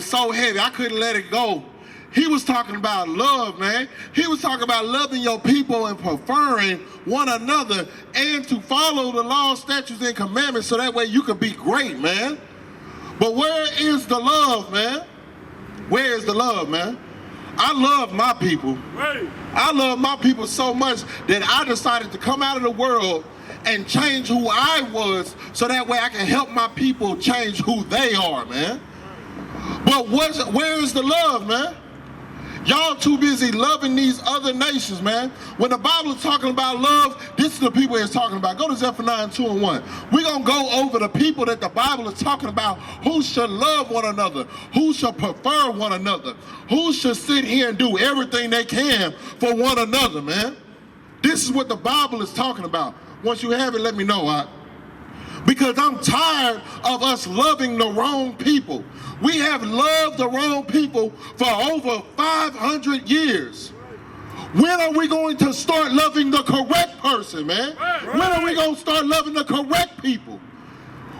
so heavy, I couldn't let it go. He was talking about love, man. He was talking about loving your people and preferring one another and to follow the laws, statutes, and commandments so that way you can be great, man. But where is the love, man? Where is the love, man? I love my people. I love my people so much that I decided to come out of the world and change who I was so that way I can help my people change who they are, man. But where is the love, man? Y'all too busy loving these other nations, man. When the Bible is talking about love, this is the people it's talking about. Go to Zephaniah 2:1. We're going to go over the people that the Bible is talking about who should love one another, who should prefer one another, who should sit here and do everything they can for one another, man. This is what the Bible is talking about. Once you have it, let me know, because I'm tired of us loving the wrong people. We have loved the wrong people for over 500 years. When are we going to start loving the correct person, man? When are we going to start loving the correct people?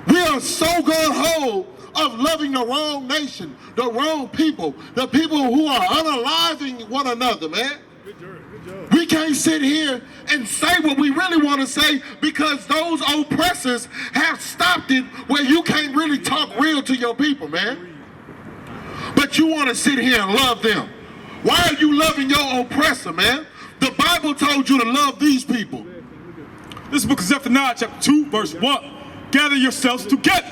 We are so gung-ho of loving the wrong nation, the wrong people, the people who are unaliving one another, man. We can't sit here and say what we really want to say because those oppressors have stopped it where you can't really talk real to your people, man. But you want to sit here and love them. Why are you loving your oppressor, man? The Bible told you to love these people. This book of Zephaniah chapter 2 verse 1. Gather yourselves together.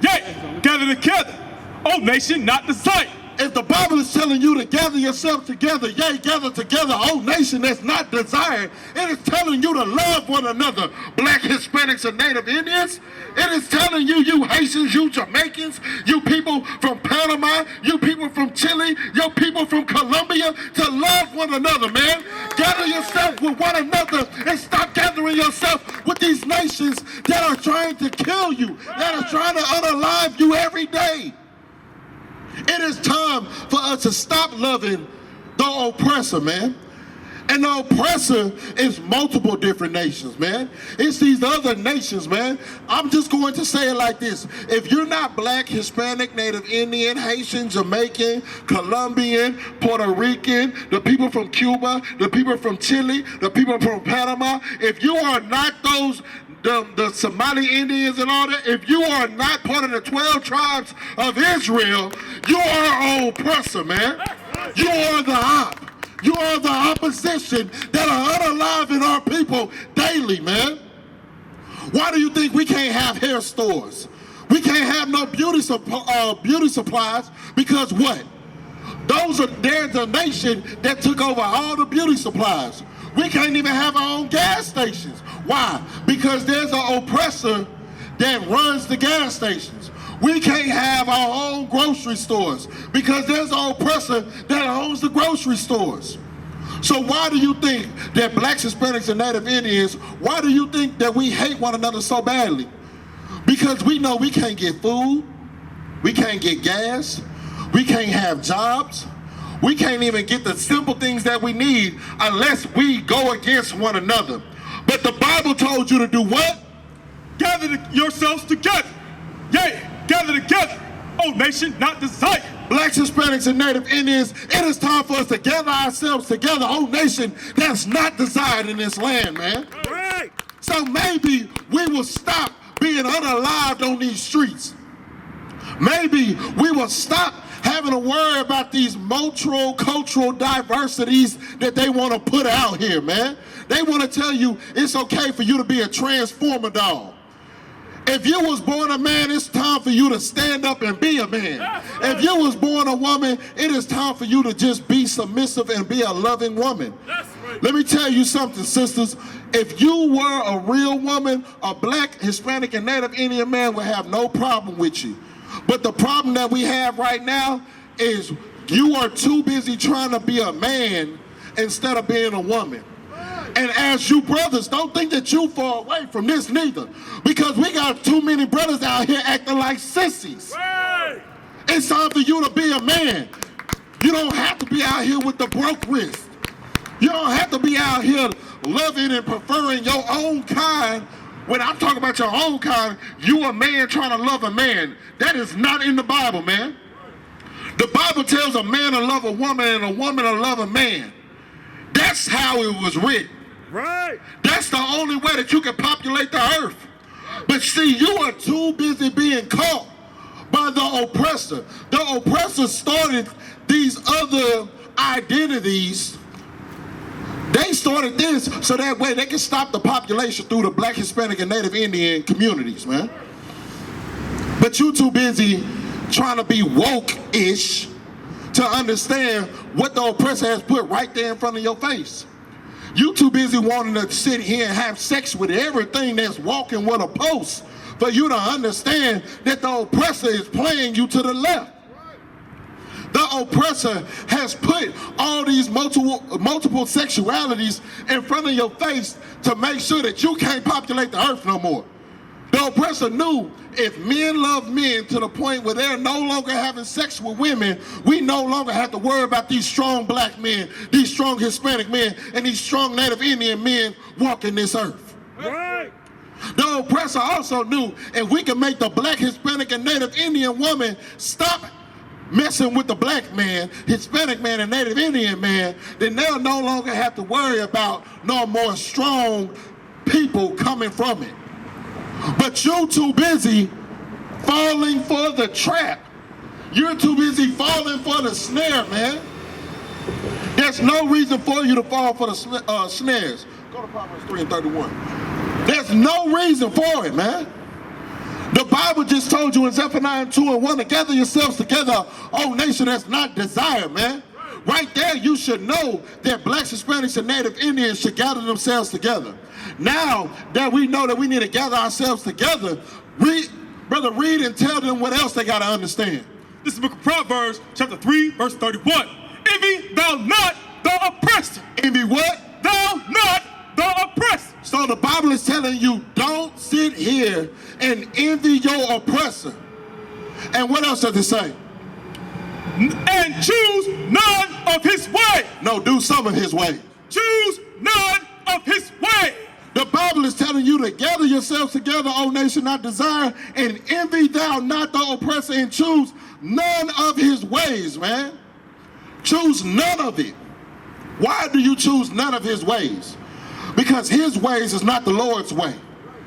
Yea, gather together. O nation not the sight. If the Bible is telling you to gather yourself together, yea, gather together, O nation that's not desired, it is telling you to love one another, Black, Hispanics, and Native Indians. It is telling you, you Haitians, you Jamaicans, you people from Panama, you people from Chile, you people from Colombia, to love one another, man. Gather yourself with one another and stop gathering yourself with these nations that are trying to kill you, that are trying to unalive you every day. It is time for us to stop loving the oppressor, man. And the oppressor is multiple different nations, man. It's these other nations, man. I'm just going to say it like this. If you're not Black, Hispanic, Native Indian, Haitian, Jamaican, Colombian, Puerto Rican, the people from Cuba, the people from Chile, the people from Panama, if you are not those the Somali Indians and all that, if you are not part of the 12 tribes of Israel, you are an oppressor, man. You are the op. You are the opposition that are unaliving our people daily, man. Why do you think we can't have hair stores? We can't have no beauty supplies because what? There's a nation that took over all the beauty supplies. We can't even have our own gas stations. Why? Because there's an oppressor that runs the gas stations. We can't have our own grocery stores because there's an oppressor that owns the grocery stores. So why do you think that Blacks, Hispanics, and Native Indians, why do you think that we hate one another so badly? Because we know we can't get food, we can't get gas, we can't have jobs, we can't even get the simple things that we need unless we go against one another. But the Bible told you to do what? Gather yourselves together. Yea, gather together. O nation not desired. Blacks, Hispanics, and Native Indians, it is time for us to gather ourselves together, O nation that's not desired in this land, man. Right. So maybe we will stop being unalived on these streets. Maybe we will stop having to worry about these multicultural diversities that they want to put out here, man. They want to tell you it's okay for you to be a transformer doll. If you was born a man, it's time for you to stand up and be a man. Right. If you was born a woman, it is time for you to just be submissive and be a loving woman. Right. Let me tell you something, sisters. If you were a real woman, a Black, Hispanic, and Native Indian man would have no problem with you. But the problem that we have right now is you are too busy trying to be a man instead of being a woman. And as you brothers, don't think that you fall away from this neither. Because we got too many brothers out here acting like sissies. Right. It's time for you to be a man. You don't have to be out here with the broke wrist. You don't have to be out here loving and preferring your own kind. When I'm talking about your own kind, you a man trying to love a man. That is not in the Bible, man. The Bible tells a man to love a woman and a woman to love a man. That's how it was written. Right. That's the only way that you can populate the earth. But see, you are too busy being caught by the oppressor. The oppressor started these other identities. They started this so that way they can stop the population through the Black, Hispanic, and Native Indian communities, man. But you too busy trying to be woke-ish to understand what the oppressor has put right there in front of your face. You too busy wanting to sit here and have sex with everything that's walking with a post for you to understand that the oppressor is playing you to the left. The oppressor has put all these multiple sexualities in front of your face to make sure that you can't populate the earth no more. The oppressor knew if men love men to the point where they're no longer having sex with women, we no longer have to worry about these strong black men, these strong Hispanic men, and these strong Native Indian men walking this earth. Right. The oppressor also knew if we can make the Black, Hispanic, and Native Indian woman stop messing with the black man, Hispanic man, and Native Indian man, then they'll no longer have to worry about no more strong people coming from it. But you're too busy falling for the trap. You're too busy falling for the snare, man. There's no reason for you to fall for the snares. Go to Proverbs 3:31. There's no reason for it, man. The Bible just told you in Zephaniah 2:1 to gather yourselves together, O nation that's not desired, man. Right there, you should know that Blacks, Hispanics, and Native Indians should gather themselves together. Now that we know that we need to gather ourselves together, read and tell them what else they got to understand. This is the book of Proverbs, chapter 3, verse 31. Envy thou not the oppressor. Envy what? Thou not the oppressor. So the Bible is telling you, don't sit here and envy your oppressor. And what else does it say? And choose none of his way. No, do some of his way. Choose none of his way. The Bible is telling you to gather yourselves together, O nation not desire, and envy thou not the oppressor, and choose none of his ways, man. Choose none of it. Why do you choose none of his ways? Because his ways is not the Lord's way.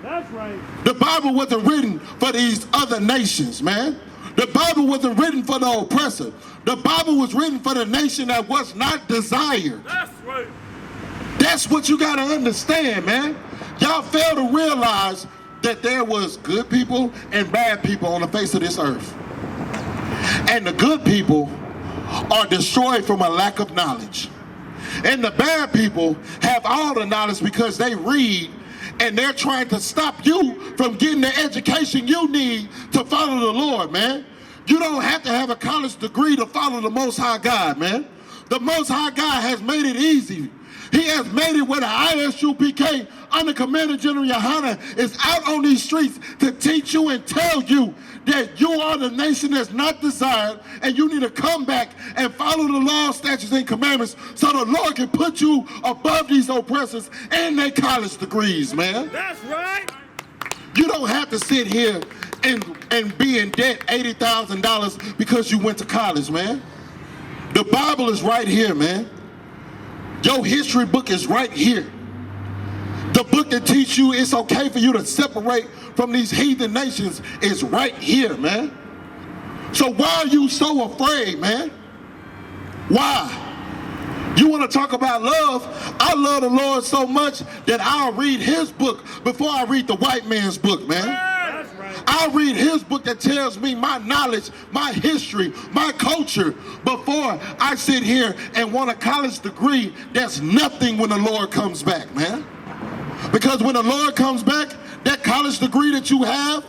That's right. The Bible wasn't written for these other nations, man. The Bible wasn't written for the oppressor. The Bible was written for the nation that was not desired. That's right. That's what you got to understand, man. Y'all fail to realize that there was good people and bad people on the face of this earth. And the good people are destroyed from a lack of knowledge. And the bad people have all the knowledge because they read, and they're trying to stop you from getting the education you need to follow the Lord, man. You don't have to have a college degree to follow the Most High God, man. The Most High God has made it easy. He has made it where the I.S.U.P.K under Commander General YAHANNA is out on these streets to teach you and tell you that you are the nation that's not desired, and you need to come back and follow the laws, statutes, and commandments so the Lord can put you above these oppressors and their college degrees, man. That's right. You don't have to sit here and be in debt $80,000 because you went to college, man. The Bible is right here, man. Your history book is right here. The book that teaches you it's okay for you to separate from these heathen nations is right here, man. So why are you so afraid, man? Why? You want to talk about love? I love the Lord so much that I'll read his book before I read the white man's book, man. That's right. I'll read his book that tells me my knowledge, my history, my culture before I sit here and want a college degree that's nothing when the Lord comes back, man. Because when the Lord comes back, that college degree that you have,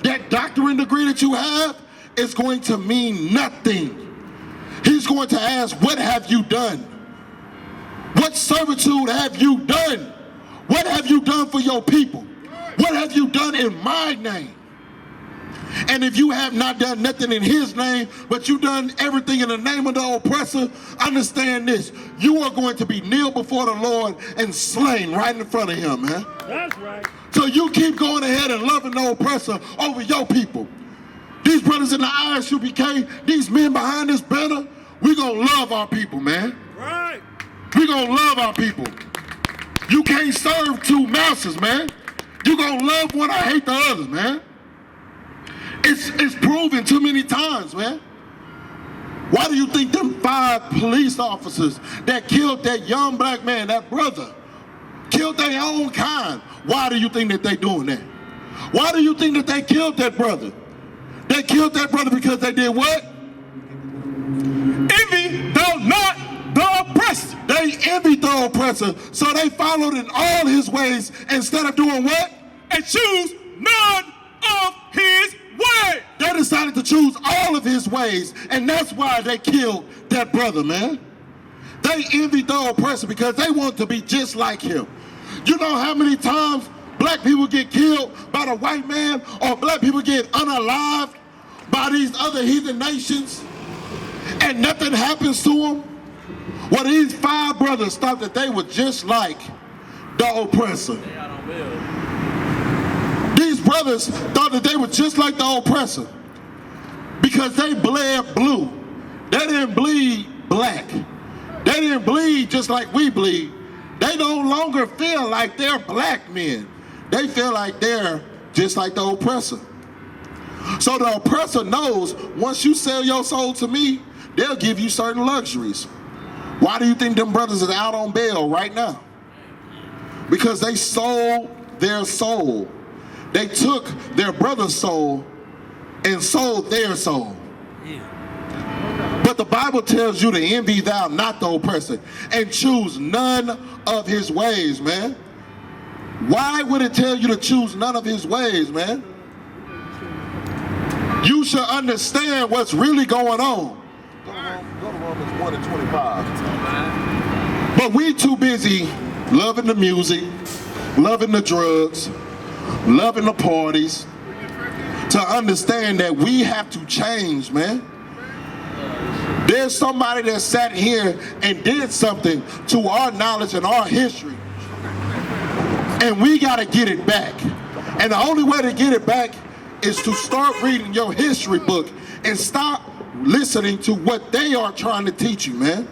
that doctorate degree that you have, is going to mean nothing. He's going to ask, what have you done? What servitude have you done? What have you done for your people? What have you done in my name? And if you have not done nothing in his name, but you done everything in the name of the oppressor, understand this. You are going to be kneeled before the Lord and slain right in front of him, man. That's right. So you keep going ahead and loving the oppressor over your people. These brothers in the I.S.U.P.K, these men behind this banner, we gonna love our people, man. Right. We gonna love our people. You can't serve two masters, man. You gonna love one or hate the others, man. It's proven too many times, man. Why do you think them 5 police officers that killed that young black man, that brother, killed their own kind? Why do you think that they doing that? Why do you think that they killed that brother? They killed that brother because they did what? Envy thou not the oppressed. They envied the oppressor, so they followed in all his ways instead of doing what? And choose none of his way. They decided to choose all of his ways, and that's why they killed that brother, man. They envied the oppressor because they want to be just like him. You know how many times black people get killed by the white man, or black people get unalived by these other heathen nations, and nothing happens to them? Well, these 5 brothers thought that they were just like the oppressor. These brothers thought that they were just like the oppressor because they bled blue. They didn't bleed black. They didn't bleed just like we bleed. They no longer feel like they're black men. They feel like they're just like the oppressor. So the oppressor knows once you sell your soul to me, they'll give you certain luxuries. Why do you think them brothers are out on bail right now? Because they sold their soul. They took their brother's soul and sold their soul. But the Bible tells you to envy thou not the oppressor and choose none of his ways, man. Why would it tell you to choose none of his ways, man? You should understand what's really going on. Go to Romans 1:25. But we too busy loving the music, loving the drugs, loving the parties, to understand that we have to change, man. There's somebody that sat here and did something to our knowledge and our history, and we got to get it back. And the only way to get it back is to start reading your history book and stop listening to what they are trying to teach you, man.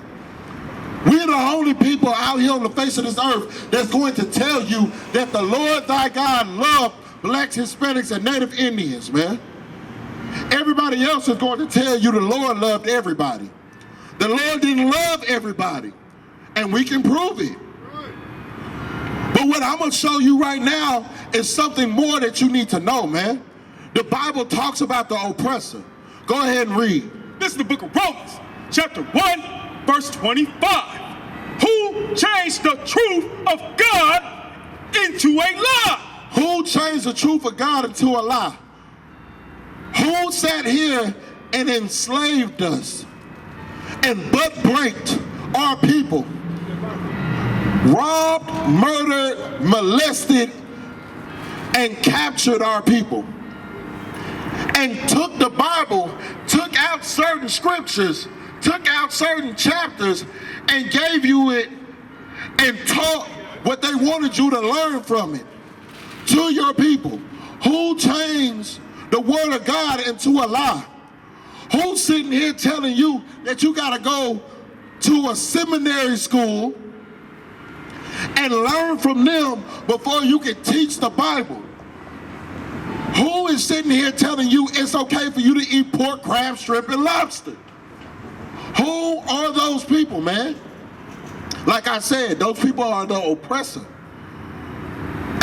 We're the only people out here on the face of this earth that's going to tell you that the Lord thy God loved blacks, Hispanics, and Native Indians, man. Everybody else is going to tell you the Lord loved everybody. The Lord didn't love everybody, and we can prove it. But what I'm going to show you right now is something more that you need to know, man. The Bible talks about the oppressor. Go ahead and read. This is the book of Romans, chapter 1, verse 25. Who changed the truth of God into a lie? Who changed the truth of God into a lie? Who sat here and enslaved us and butt-breaked our people? Robbed, murdered, molested, and captured our people. And took the Bible, took out certain scriptures, took out certain chapters, and gave you it and taught what they wanted you to learn from it to your people. Who changed the word of God into a lie? Who's sitting here telling you that you got to go to a seminary school and learn from them before you can teach the Bible? Who is sitting here telling you it's okay for you to eat pork, crab, shrimp, and lobster? Who are those people, man? Like I said, those people are the oppressor.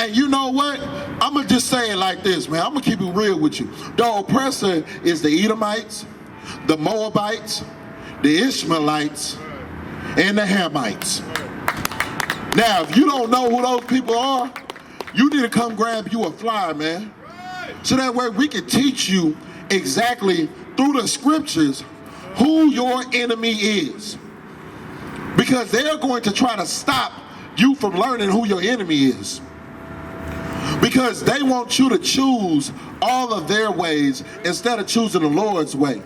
And you know what? I'm going to just say it like this, man. I'm going to keep it real with you. The oppressor is the Edomites, the Moabites, the Ishmaelites, and the Hamites. Now, if you don't know who those people are, you need to come grab you a flyer, man. So that way we can teach you exactly through the scriptures who your enemy is. Because they're going to try to stop you from learning who your enemy is. Because they want you to choose all of their ways instead of choosing the Lord's way.